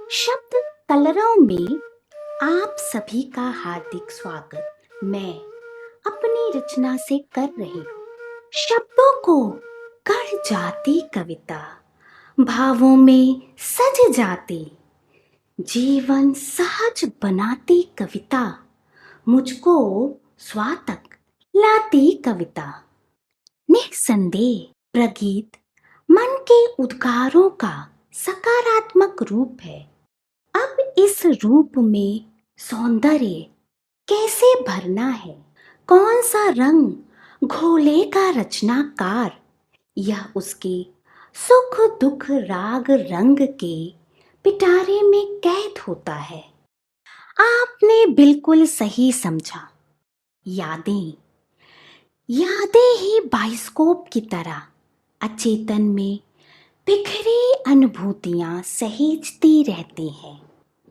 शब्द कलरव में आप सभी का हार्दिक स्वागत मैं अपनी रचना से कर रही हूँ। शब्दों को गढ़ जाती कविता, भावों में सज जाती, जीवन सहज बनाती कविता, मुझको स्वातक लाती कविता। निःसंदेह प्रगीत मन के उद्गारों का सकारात्मक रूप है। अब इस रूप में सौंदर्य कैसे भरना है, कौन सा रंग घोलेगा रचनाकार, यह उसके सुख दुख राग रंग के पिटारे में कैद होता है। आपने बिल्कुल सही समझा। यादें यादें ही बाइस्कोप की तरह अचेतन में बिखरी अनुभूतियां सहेजती रहती हैं।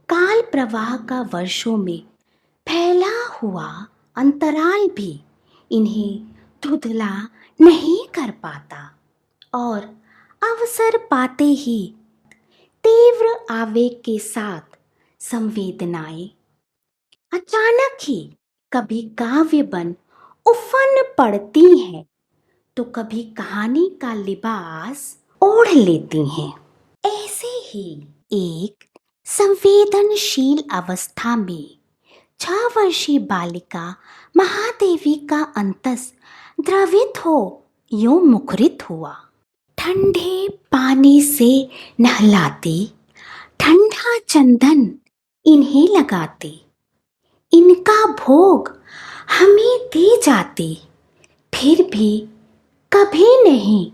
काल प्रवाह का वर्षों में फैला हुआ अंतराल भी इन्हें धुंधला नहीं कर पाता और अवसर पाते ही तीव्र आवेग के साथ संवेदनाएं अचानक ही कभी काव्य बन उफन पड़ती हैं तो कभी कहानी का लिबास ओढ़ लेती हैं। ऐसे ही एक संवेदनशील अवस्था में 6 वर्षीय बालिका महादेवी का अंतस द्रवित हो यूं मुखरित हुआ। ठंडे पानी से नहलाती, ठंडा चंदन इन्हें लगाती, इनका भोग हमें दे जाती, फिर भी कभी नहीं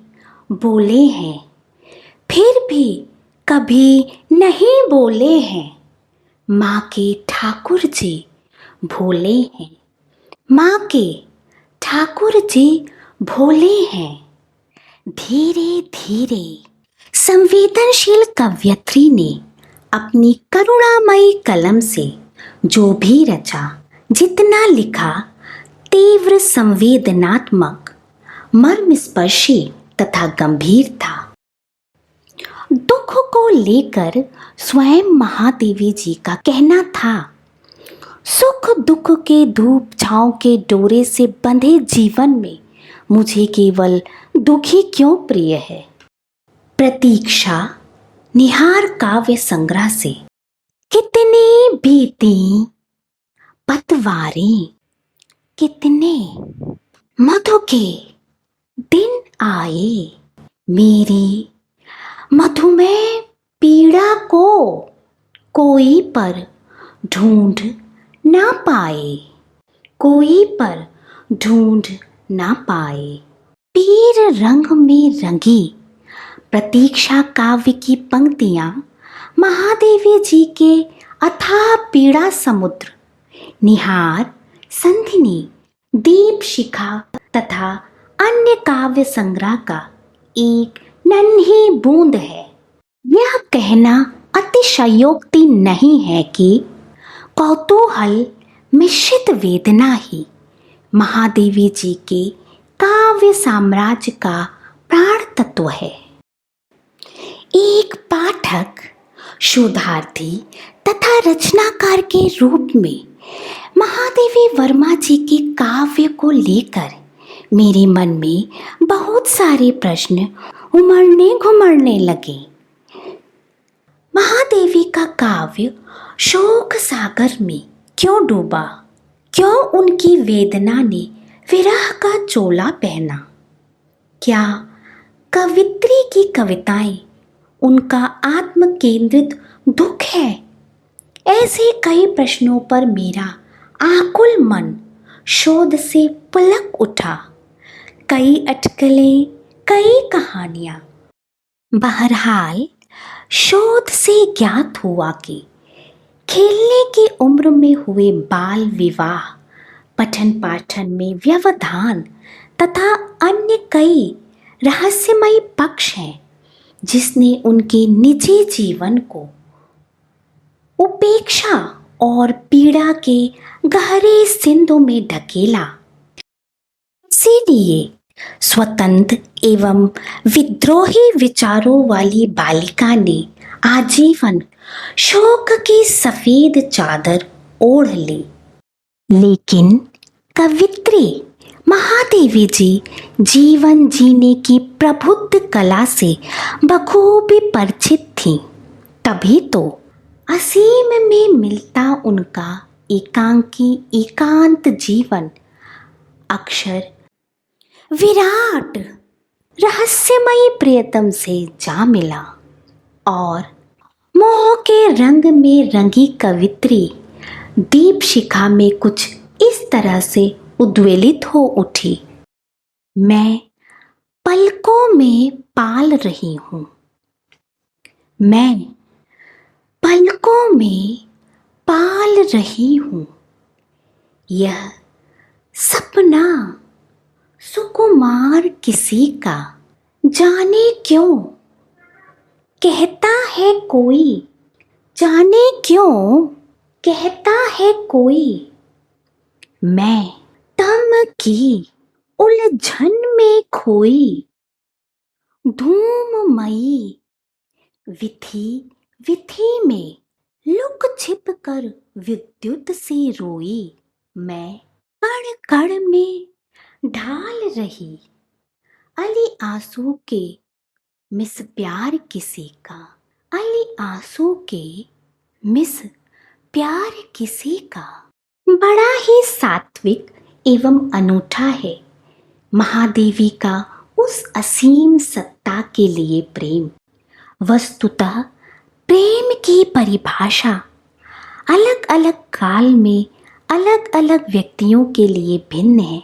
बोले हैं, फिर भी कभी नहीं बोले हैं। माँ के ठाकुर जी भोले हैं, माँ के ठाकुर जी भोले हैं। धीरे धीरे संवेदनशील कवयित्री ने अपनी करुणामयी कलम से जो भी रचा, जितना लिखा, तीव्र संवेदनात्मक, मर्मस्पर्शी तथा गंभीर था। दुख को लेकर स्वयं महादेवी जी का कहना था, सुख दुख के धूप छांव के डोरे से बंधे जीवन में मुझे केवल दुखी क्यों प्रिय है। प्रतीक्षा निहार काव्य संग्रह से कितनी बीती पतवारें, कितने मधु के दिन आए, मेरी मधुमेह पीड़ा को कोई पर ढूंढ ना पाए, कोई पर ढूंढ ना पाए। पीर रंग में रंगी प्रतीक्षा काव्य की पंक्तियां महादेवी जी के अथाह पीड़ा समुद्र, निहार, संधिनी, दीप शिखा तथा अन्य काव्य संग्रह का एक नन्ही बूंद है। यह कहना अतिशयोक्ति नहीं है कि कौतूहल मिश्रित वेदना ही महादेवी जी के काव्य साम्राज्य का प्राण तत्व है। एक पाठक, शोधार्थी तथा रचनाकार के रूप में महादेवी वर्मा जी के काव्य को लेकर मेरे मन में बहुत सारे प्रश्न उमड़ने घुमड़ने लगे। महादेवी का काव्य शोक सागर में क्यों डूबा? क्यों उनकी वेदना ने विरह का चोला पहना? क्या कवित्री की कविताएं उनका आत्म केंद्रित दुख है? ऐसे कई प्रश्नों पर मेरा आकुल मन शोध से पुलक उठा। कई अटकलें, कई कहानियां। बहरहाल शोध से ज्ञात हुआ कि खेलने की उम्र में हुए बाल विवाह, पठन पाठन में व्यवधान तथा अन्य कई रहस्यमयी पक्ष हैं जिसने उनके निजी जीवन को उपेक्षा और पीड़ा के गहरे सिंधु में ढकेला। इसीलिए स्वतंत्र एवं विद्रोही विचारों वाली बालिका ने आजीवन शोक की सफेद चादर ओढ़ ली। लेकिन कवित्री महादेवी जी जीवन जीने की प्रबुद्ध कला से बखूबी परिचित थीं। तभी तो असीम में मिलता उनका एकांकी एकांत जीवन अक्षर विराट रहस्यमयी प्रियतम से जा मिला और मोह के रंग में रंगी कवित्री दीप शिखा में कुछ इस तरह से उद्वेलित हो उठी। मैं पलकों में पाल रही हूँ, मैं पलकों में पाल रही हूँ, यह सपना सुकुमार किसी का, जाने क्यों कहता है कोई, जाने क्यों कहता है कोई। मैं तम की उलझन में खोई, धूममयी विधि विधि में लुक छिप कर विद्युत सी रोई। मैं कण कण में ढाल रही अली आंसू के मिस प्यार किसी का, अली आंसू के मिस प्यार किसी का। बड़ा ही सात्विक एवं अनूठा है महादेवी का उस असीम सत्ता के लिए प्रेम। वस्तुतः प्रेम की परिभाषा अलग अलग काल में अलग अलग व्यक्तियों के लिए भिन्न है।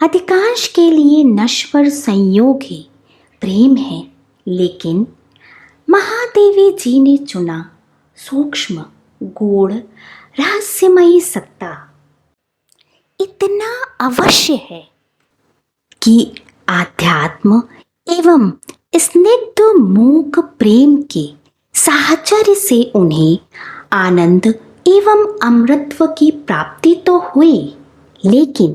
अधिकांश के लिए नश्वर संयोग ही प्रेम है, लेकिन महादेवी जी ने चुना सूक्ष्म गूढ़ रहस्यमयी सत्ता। इतना अवश्य है कि आध्यात्म एवं स्निग्ध मूक प्रेम के साहचर्य से उन्हें आनंद एवं अमृतत्व की प्राप्ति तो हुई, लेकिन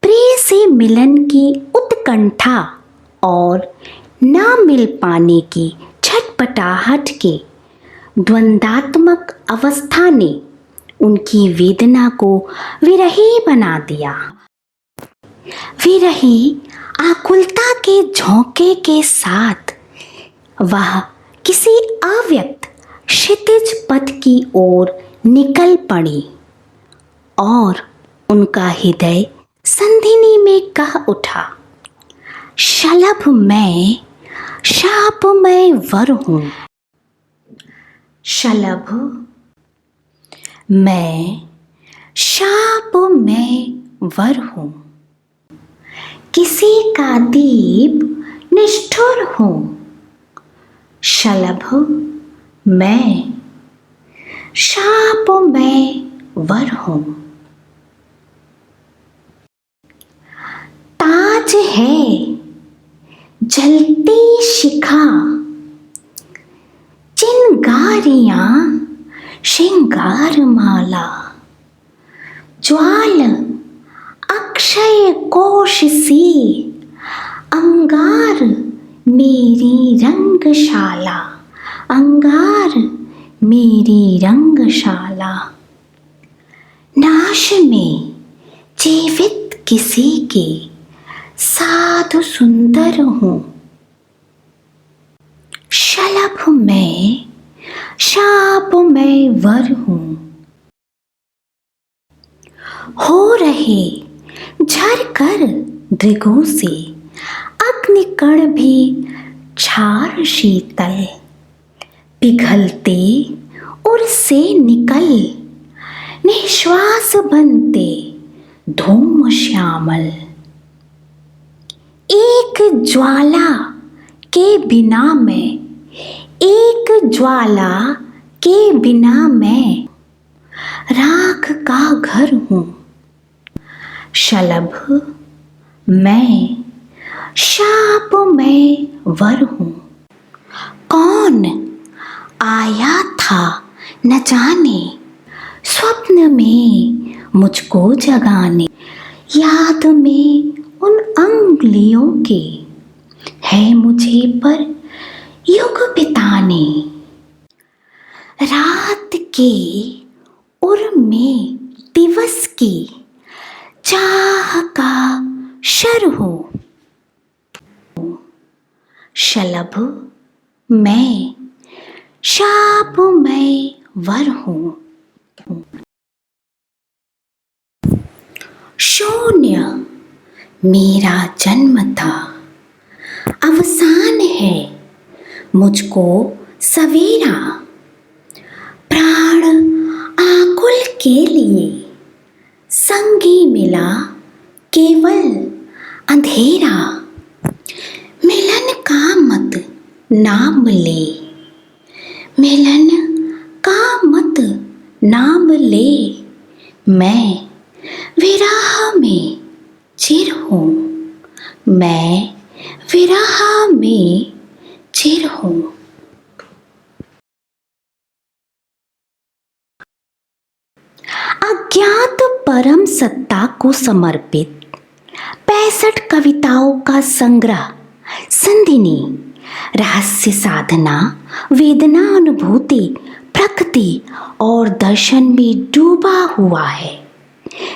प्रिय से मिलन की उत्कंठा और न मिल पाने की छटपटाहट के द्वंद्वात्मक अवस्था ने उनकी वेदना को विरही बना दिया। विरही आकुलता के झोंके के साथ वह किसी अव्यक्त क्षितिज पथ की ओर निकल पड़ी और उनका हृदय संधिनी में कह उठा, शलभ मैं शापमय वर हूँ, शलभ मैं शापमय वर हूँ, किसी का दीप निष्ठुर हूँ, शलभ मैं शापमय वर हूँ। ताज है जलती शिखा, चिंगारियां श्रृंगार माला, ज्वाल अक्षय कोश सी, अंगार मेरी रंगशाला, अंगार मेरी रंगशाला। नाश में जीवित किसी के साधु सुंदर हूँ, शलभ मैं शापमय वर हूँ। हो रहे झर कर दृगों से अग्निकण भी क्षार शीतल, पिघलते उर से निकल निश्वास बनते धूम श्यामल। एक ज्वाला के बिना मैं, एक ज्वाला के बिना मैं राख का घर हूँ, शलभ मैं शापमय वर हूँ। कौन आया था न जाने स्वप्न में मुझको जगाने, याद में उन अंगुलियों के है मुझे पर युग बिताने, रात के उर में दिवस की चाह का शर हो, शलभ मैं शापमय वर हूँ। शून्य मेरा जन्म था, अवसान है मुझको सवेरा, प्राण आकुल के लिए संगी मिला केवल अंधेरा। मिलन का मत नाम ले, मिलन का मत नाम ले, मैं विरह में चिर हूँ, मैं विरह में चिर हूँ। अज्ञात परम सत्ता को समर्पित 65 कविताओं का संग्रह संधिनी रहस्य साधना, वेदना, अनुभूति, प्रकृति और दर्शन में डूबा हुआ है,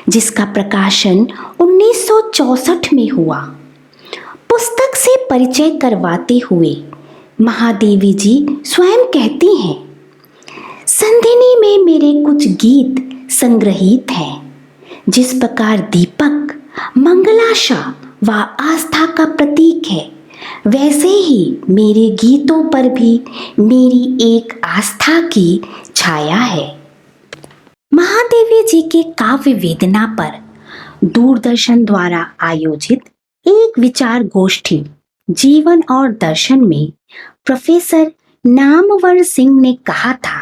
जिसका प्रकाशन 1964 में हुआ। पुस्तक से परिचय करवाते हुए महादेवी जी स्वयं कहती हैं, संधिनी में मेरे कुछ गीत संग्रहित हैं। जिस प्रकार दीपक मंगलाशा व आस्था का प्रतीक है, वैसे ही मेरे गीतों पर भी मेरी एक आस्था की छाया है। महादेवी जी के काव्य वेदना पर दूरदर्शन द्वारा आयोजित एक विचार गोष्ठी जीवन और दर्शन में प्रोफेसर नामवर सिंह ने कहा था,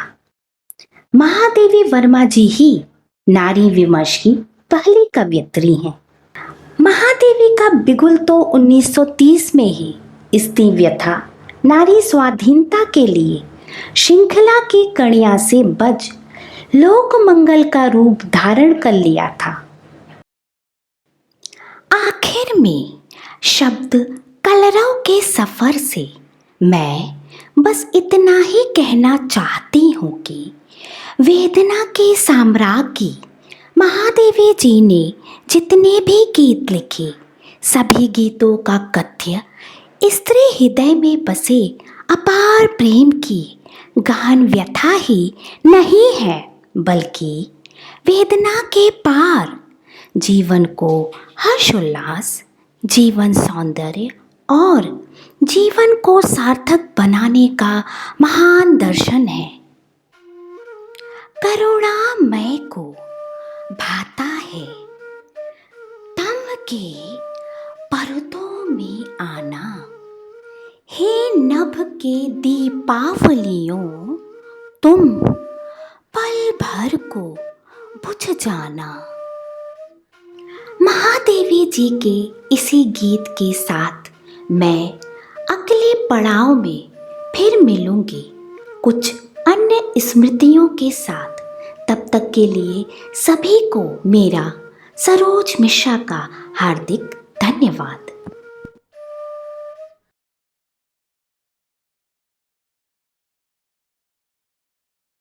महादेवी वर्मा जी ही नारी विमर्श की पहली कवयित्री हैं। महादेवी का बिगुल तो 1930 में ही स्त्री व्यथा, नारी स्वाधीनता के लिए श्रृंखला की कड़ियां से बज लोक मंगल का रूप धारण कर लिया था। आखिर में शब्द कलरव के सफर से मैं बस इतना ही कहना चाहती हूँ कि वेदना के साम्राज्ञी महादेवी जी ने जितने भी गीत लिखे, सभी गीतों का कथ्य स्त्री हृदय में बसे अपार प्रेम की गहन व्यथा ही नहीं है, बल्कि वेदना के पार जीवन को हर्षोल्लास, जीवन सौंदर्य और जीवन को सार्थक बनाने का महान दर्शन है। करुणामय को भाता है तम के पर्दों में आना, हे नभ के दीपावलियों तुम पल भर को बुझ जाना। महादेवी जी के इसी गीत के साथ मैं अगले पड़ाव में फिर मिलूंगी कुछ अन्य स्मृतियों के साथ। तब तक के लिए सभी को मेरा सरोज मिश्रा का हार्दिक धन्यवाद।